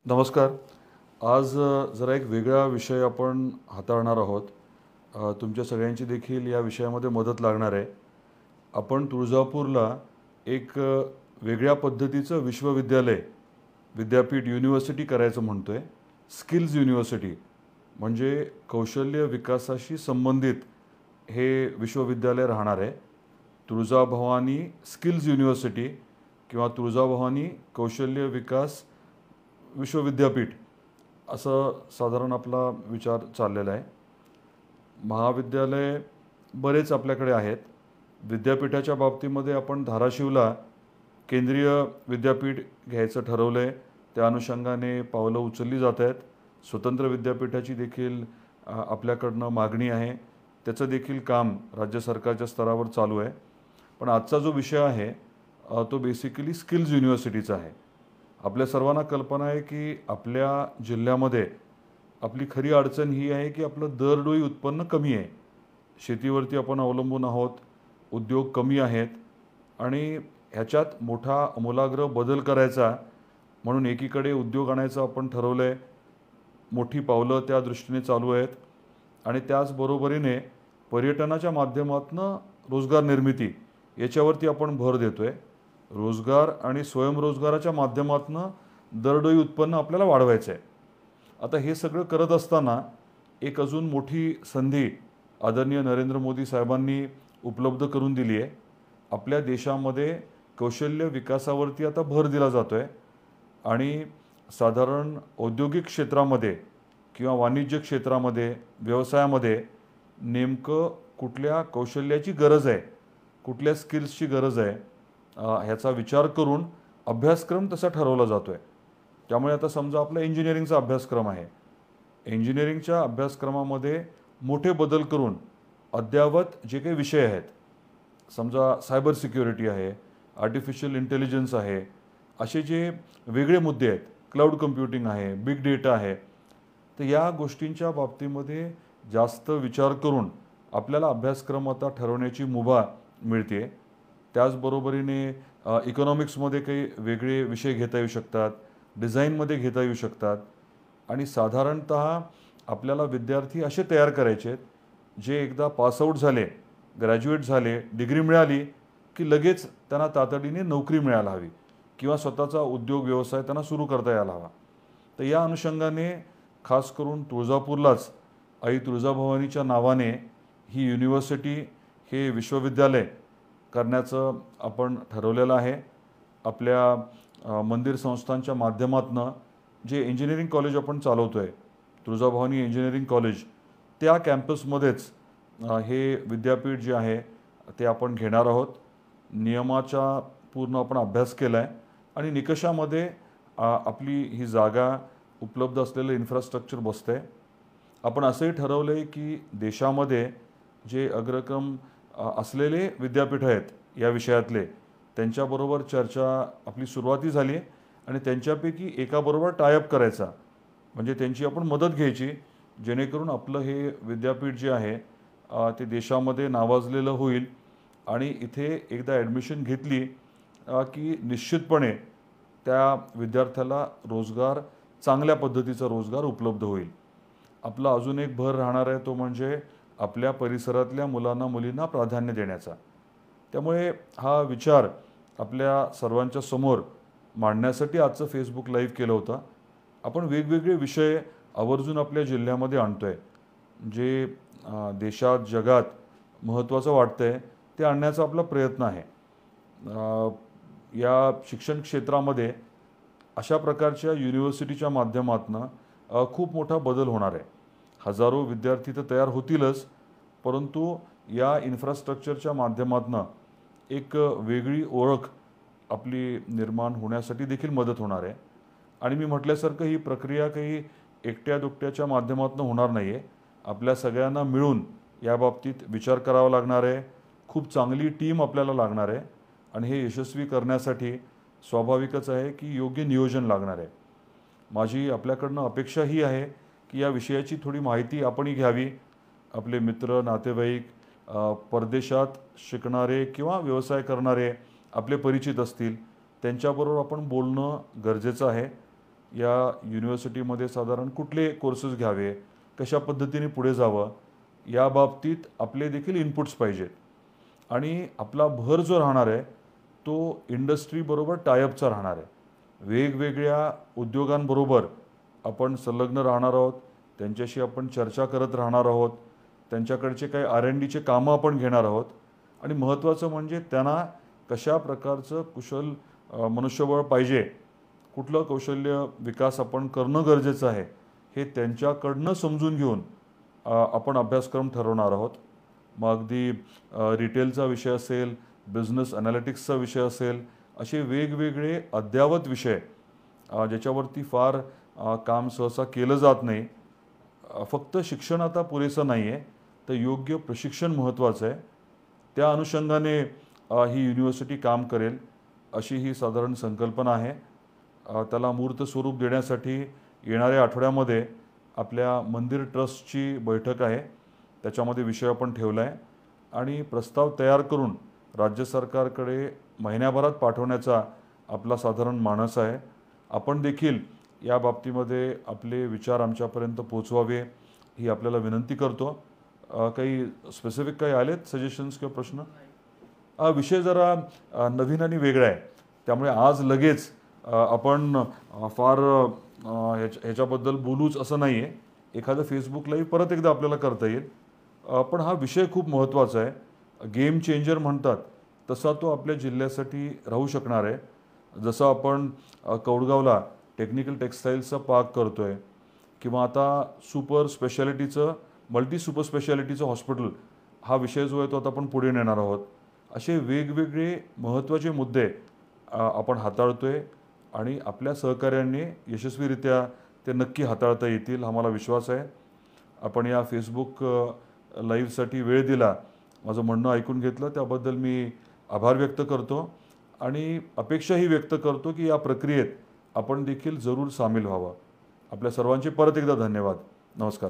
नमस्कार. आज जरा एक वेगळा विषय आपण हाताळणार आहोत. तुमच्या सगळ्यांची देखील या विषयामध्ये मदत लागणार आहे. आपण तुळजापूरला एक वेगळ्या पद्धतीचं विश्वविद्यालय, विद्यापीठ, युनिव्हर्सिटी करायचं म्हणतोय. स्किल्स युनिव्हर्सिटी म्हणजे कौशल्य विकासाशी संबंधित हे विश्वविद्यालय राहणार आहे. तुळजाभवानी स्किल्स युनिव्हर्सिटी किंवा तुळजाभवानी कौशल्य विकास विश्वविद्यापीठ असं साधारण आपला विचार चाललेला आहे. महाविद्यालय बरेच आपल्याकडे आहेत. विद्यापीठाच्या बाबतीमध्ये आपण धाराशिवला केंद्रीय विद्यापीठ घ्यायचं ठरवलं आहे. त्या अनुषंगाने पावलं उचलली जात आहेत. स्वतंत्र विद्यापीठाची देखील आपल्याकडनं मागणी आहे. त्याचं देखील काम राज्य सरकारच्या स्तरावर चालू आहे. पण आजचा जो विषय आहे तो बेसिकली स्किल्स युनिव्हर्सिटीचा आहे. आपल्या सर्वांना कल्पना आहे की आपल्या जिल्ह्यामध्ये आपली खरी अडचण ही आहे की आपलं दरडोई उत्पन्न कमी आहे. शेतीवरती आपण अवलंबून आहोत. उद्योग कमी आहेत आणि ह्याच्यात मोठा आमूलाग्र बदल करायचा म्हणून एकीकडे उद्योग आणायचं आपण ठरवलं आहे. मोठी पावलं त्या दृष्टीने चालू आहेत आणि त्याचबरोबरीने पर्यटनाच्या माध्यमातून रोजगार निर्मिती याच्यावरती आपण भर देतो आहे. रोजगार आणि स्वयंरोजगाराच्या माध्यमातून दरडोई उत्पन्न आपल्याला वाढवायचं आहे. आता हे सगळं करत असताना एक अजून मोठी संधी आदरणीय नरेंद्र मोदी साहेबांनी उपलब्ध करून दिली आहे. आपल्या देशामध्ये कौशल्य विकासावरती आता भर दिला जातो आहे आणि साधारण औद्योगिक क्षेत्रामध्ये किंवा वाणिज्य क्षेत्रामध्ये, व्यवसायामध्ये नेमकं कुठल्या कौशल्याची गरज आहे, कुठल्या स्किल्सची गरज आहे ह्याचा विचार करून अभ्यासक्रम तसा ठरवला जातो आहे. त्यामुळे आता समजा आपला इंजिनिअरिंगचा अभ्यासक्रम आहे. इंजिनिअरिंगच्या अभ्यासक्रमामध्ये मोठे बदल करून अद्ययावत जे काही विषय आहेत, समजा सायबर सिक्युरिटी आहे, आर्टिफिशियल इंटेलिजन्स आहे, असे जे वेगळे मुद्दे आहेत, क्लाउड कम्प्युटिंग आहे, बिग डेटा आहे, तर या गोष्टींच्या बाबतीमध्ये जास्त विचार करून आपल्याला अभ्यासक्रम आता ठरवण्याची मुभा मिळते. त्याचबरोबरीने इकॉनॉमिक्समध्ये काही वेगळे विषय घेता येऊ शकतात, डिझाईनमध्ये घेता येऊ शकतात आणि साधारणतः आपल्याला विद्यार्थी असे तयार करायचे आहेत जे एकदा पासआउट झाले, ग्रॅज्युएट झाले, डिग्री मिळाली की लगेच त्यांना तातडीने नोकरी मिळायला हवी किंवा स्वतःचा उद्योग व्यवसाय त्यांना सुरू करता यायला हवा. तर या अनुषंगाने खास करून तुळजापूरलाच आई तुळजाभवानीच्या नावाने ही युनिव्हर्सिटी, हे विश्वविद्यालय करण्याचं आपण ठरवलेलं आहे. आपल्या मंदिर संस्थांच्या माध्यमातून जे इंजिनिअरिंग कॉलेज आपण चालवतो आहे, तुळजाभवानी इंजिनिअरिंग कॉलेज, त्या कॅम्पसमध्येच हे विद्यापीठ जे आहे ते आपण घेणार आहोत. नियमाचा पूर्ण आपण अभ्यास केला आहे आणि निकषामध्ये आपली ही जागा, उपलब्ध असलेलं इन्फ्रास्ट्रक्चर बसतं आहे. आपण असंही ठरवलं आहे की देशामध्ये जे अग्रक्रम असलेले विद्यापीठ आहेत या विषयातले, त्यांच्याबरोबर चर्चा आपली सुरुवाती झाली आणि त्यांच्यापैकी एकाबरोबर टायअप करायचा, म्हणजे त्यांची आपण मदत घ्यायची, जेणेकरून आपलं हे विद्यापीठ जे आहे ते देशामध्ये नावाजलेलं होईल आणि इथे एकदा ॲडमिशन घेतली की निश्चितपणे त्या विद्यार्थ्याला रोजगार, चांगल्या पद्धतीचा रोजगार उपलब्ध होईल. आपला अजून एक भर राहणार आहे तो म्हणजे आपल्या परिसरातल्या मुलांना, मुलींना प्राधान्य देण्याचा. त्यामुळे हा विचार आपल्या सर्वांच्या समोर मांडण्यासाठी आजचं फेसबुक लाईव्ह केलं होतं. आपण वेगवेगळे विषय आवर्जून आपल्या जिल्ह्यामध्ये आणतो आहे. जे देशात, जगात महत्त्वाचं वाटतं आहे ते आणण्याचा आपला प्रयत्न आहे. या शिक्षण क्षेत्रामध्ये अशा प्रकारच्या युनिव्हर्सिटीच्या माध्यमातून खूप मोठा बदल होणार आहे. हजारो विद्यार्थी तर तयार होतीलच, परंतु या इन्फ्रास्ट्रक्चरच्या माध्यमातून एक वेगळी ओळख आपली निर्माण होण्यासाठी देखील मदत होणार आहे. आणि मी म्हटल्यासारखं ही प्रक्रिया काही एकट्या दुकट्याच्या माध्यमातून होणार नाही आहे. आपल्या सगळ्यांना मिळून याबाबतीत विचार करावा लागणार आहे. खूप चांगली टीम आपल्याला लागणार आहे आणि हे यशस्वी करण्यासाठी स्वाभाविकच आहे की योग्य नियोजन लागणार आहे. माझी आपल्याकडनं अपेक्षा ही आहे की या विषयाची थोडी माहिती आपणही घ्यावी. आपले मित्र, नातेवाईक, परदेशात शिकणारे किंवा व्यवसाय करणारे आपले परिचित असतील, त्यांच्याबरोबर आपण बोलणं गरजेचं आहे. या युनिव्हर्सिटीमध्ये साधारण कुठले कोर्सेस घ्यावे, कशा पद्धतीने पुढे जावं, या बाबतीत आपले देखील इनपुट्स पाहिजेत. आणि आपला भर जो राहणार आहे तो इंडस्ट्रीबरोबर टायअपचा राहणार आहे. वेगवेगळ्या उद्योगांबरोबर आपण संलग्न राहणार आहोत, त्यांच्याशी आपण चर्चा करत राहणार आहोत, त्यांच्याकडचे काही R&Dचे कामं आपण घेणार आहोत आणि महत्त्वाचं म्हणजे त्यांना कशा प्रकारचं कुशल मनुष्यबळ पाहिजे, कुठलं कौशल्य विकास आपण करणं गरजेचं आहे, हे त्यांच्याकडनं समजून घेऊन आपण अभ्यासक्रम ठरवणार आहोत. मग अगदी रिटेलचा विषय असेल, बिझनेस ॲनालिटिक्सचा विषय असेल, असे वेगवेगळे अद्ययावत विषय ज्याच्यावरती फार काम सहसा केलं जात नाही. फक्त शिक्षण आता पुरेसं नाही आहे, तर योग्य प्रशिक्षण महत्त्वाचं आहे. त्या अनुषंगाने ही युनिव्हर्सिटी काम करेल अशी ही साधारण संकल्पना आहे. त्याला मूर्त स्वरूप देण्यासाठी येणाऱ्या आठवड्यामध्ये आपल्या मंदिर ट्रस्टची बैठक आहे. त्याच्यामध्ये विषय आपण ठेवला आहे आणि प्रस्ताव तयार करून राज्य सरकारकडे महिन्याभरात पाठवण्याचा आपला साधारण मानस आहे. आपण देखील या बाबतीमध्ये आपले विचार आमच्यापर्यंत पोचवावे ही आपल्याला विनंती करतो. काही स्पेसिफिक काही आलेत सजेशन्स किंवा प्रश्न? विषय जरा नवीन आणि वेगळा आहे, त्यामुळे आज लगेच आपण फार ह्याच्याबद्दल बोलूच असं नाही आहे. एखादं फेसबुक लाईव्ह परत एकदा आपल्याला करता येईल. पण हा विषय खूप महत्त्वाचा आहे. गेम चेंजर म्हणतात तसा तो आपल्या जिल्ह्यासाठी राहू शकणार आहे. जसं आपण कौडगावला टेक्निकल टेक्स्टाईल्सचा पार्क करतो आहे किंवा आता सुपर स्पेशालिटीचं मल्टी सुपर स्पेशालिटीचं हॉस्पिटल, हा विषय जो आहे तो आता आपण पुढे नेणार आहोत. असे वेगवेगळे महत्त्वाचे मुद्दे आपण हाताळतो आहे आणि आपल्या सहकार्याने यशस्वीरित्या ते नक्की हाताळता येतील हा मला विश्वास आहे. आपण या फेसबुक लाईव्हसाठी वेळ दिला, माझं म्हणणं ऐकून घेतलं, त्याबद्दल मी आभार व्यक्त करतो आणि अपेक्षाही व्यक्त करतो की या प्रक्रियेत आपण देखील जरूर सामील व्हावं. आपल्या सर्वांचे परत एकदा धन्यवाद. नमस्कार.